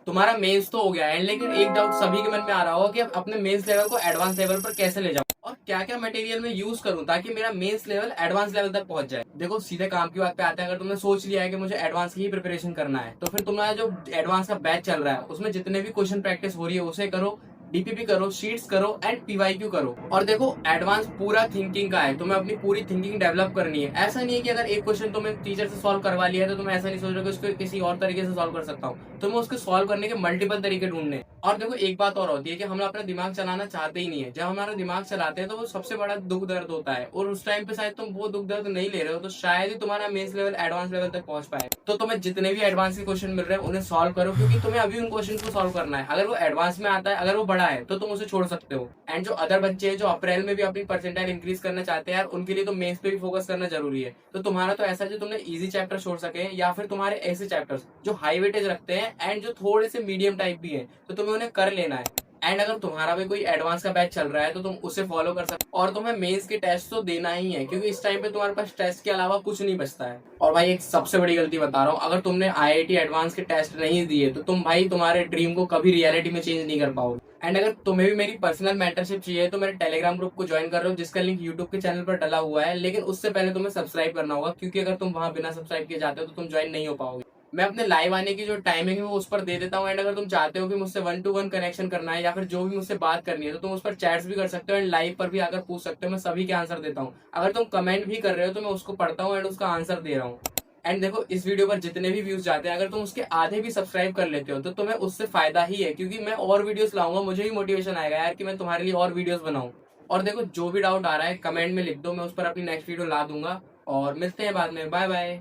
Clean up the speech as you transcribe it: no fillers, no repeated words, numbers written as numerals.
तुम्हारा मेंस तो हो गया है, लेकिन एक डाउट सभी के मन में आ रहा होगा कि अब अपने मेंस लेवल को एडवांस लेवल पर कैसे ले जाऊं और क्या क्या मटेरियल में यूज करूं ताकि मेरा मेंस लेवल एडवांस लेवल तक पहुंच जाए। देखो सीधे काम की बात पे आते हैं। अगर तुमने सोच लिया है कि मुझे एडवांस की ही प्रिपरेशन करना है, तो फिर तुम्हारा जो एडवांस का बैच चल रहा है उसमें जितने भी क्वेश्चन प्रैक्टिस हो रही है उसे करो, डीपीपी करो, शीट्स करो एंड पीवाईक्यू करो। और देखो एडवांस पूरा थिंकिंग का है, तुम्हें अपनी पूरी थिंकिंग डेवलप करनी है। ऐसा नहीं है कि अगर एक क्वेश्चन तुमने टीचर से सॉल्व करवा लिया है तो तुम ऐसा नहीं सोच रहे कि उसको किसी और तरीके से सॉल्व कर सकता हूँ। तुम्हें उसको सॉल्व करने के मल्टीपल तरीके ढूंढने। और देखो एक बात और होती है कि हम अपना दिमाग चलाना चाहते ही नहीं है। जब हमारा दिमाग चलाते हैं तो वो सबसे बड़ा दुख दर्द होता है, और उस टाइम पे शायद तुम वो दुख दर्द नहीं ले रहे हो, तो शायद ही तुम्हारा मेंस लेवल एडवांस लेवल तक पहुंच पाए। तो तुम्हें जितने भी एडवांस के क्वेश्चन मिल रहे हैं उन्हें सॉल्व करो, क्योंकि तुम्हें अभी उन क्वेश्चन को सॉल्व करना है। अगर वो एडवांस में आता है, अगर वो बड़ा है, तो तुम उसे छोड़ सकते हो। एंड जो अदर बच्चे हैं जो अप्रैल में भी अपनी परसेंटाइल इंक्रीज करना चाहते हैं यार, उनके लिए तो मेंस पे भी फोकस करना जरूरी है। तो तुम्हारा तो ऐसा जो तुमने इजी चैप्टर छोड़ सके, या फिर तुम्हारे ऐसे चैप्टर्स जो हाई वेटेज रखते हैं एंड जो थोड़े से मीडियम टाइप भी है, तो तुम्हें उन्हें कर लेना है। एंड अगर तुम्हारा भी कोई एडवांस का बैच चल रहा है तो तुम उसे फॉलो कर सकते हो। और तुम्हें मेंस के टेस्ट तो देना ही है, क्योंकि इस टाइम पे तुम्हारे पास टेस्ट के अलावा कुछ नहीं बचता है। और भाई एक सबसे बड़ी गलती बता रहा हूँ, अगर तुमने आईआईटी एडवांस के टेस्ट नहीं दिए तो तुम भाई तुम्हारे ड्रीम को कभी रियलिटी में चेंज नहीं कर पाओगे। एंड अगर तुम्हें भी मेरी पर्सनल मेंटरशिप चाहिए तो मेरे टेलीग्राम ग्रुप को ज्वाइन कर रहे हो, जिसका लिंक यूट्यूब के चैनल पर डला हुआ है। लेकिन उससे पहले तुम्हें सब्सक्राइब करना होगा, क्योंकि अगर तुम वहां बिना सब्सक्राइब किए जाते हो तो तुम ज्वाइन नहीं हो पाओगे। मैं अपने लाइव आने की जो टाइमिंग है वो उस पर दे देता हूँ। एंड अगर तुम चाहते हो कि मुझसे 1 to 1 कनेक्शन करना है या फिर जो भी मुझसे बात करनी है, तो तुम उस पर चैट्स भी कर सकते हो एंड लाइव पर भी आकर पूछ सकते हो। मैं सभी के आंसर देता हूँ। अगर तुम कमेंट भी कर रहे हो तो मैं उसको पढ़ता हूँ एंड उसका आंसर दे रहा हूँ। एंड देखो इस वीडियो पर जितने भी व्यूज जाते हैं, अगर तुम उसके आधे भी सब्सक्राइब कर लेते हो तो तुम्हें उससे फायदा ही है, क्योंकि मैं और वीडियोस लाऊंगा, मुझे भी मोटिवेशन आएगा यार कि मैं तुम्हारे लिए और वीडियोस बनाऊं। और देखो जो भी डाउट आ रहा है कमेंट में लिख दो, मैं उस पर अपनी नेक्स्ट वीडियो ला दूंगा। और मिलते हैं बाद में। Bye bye.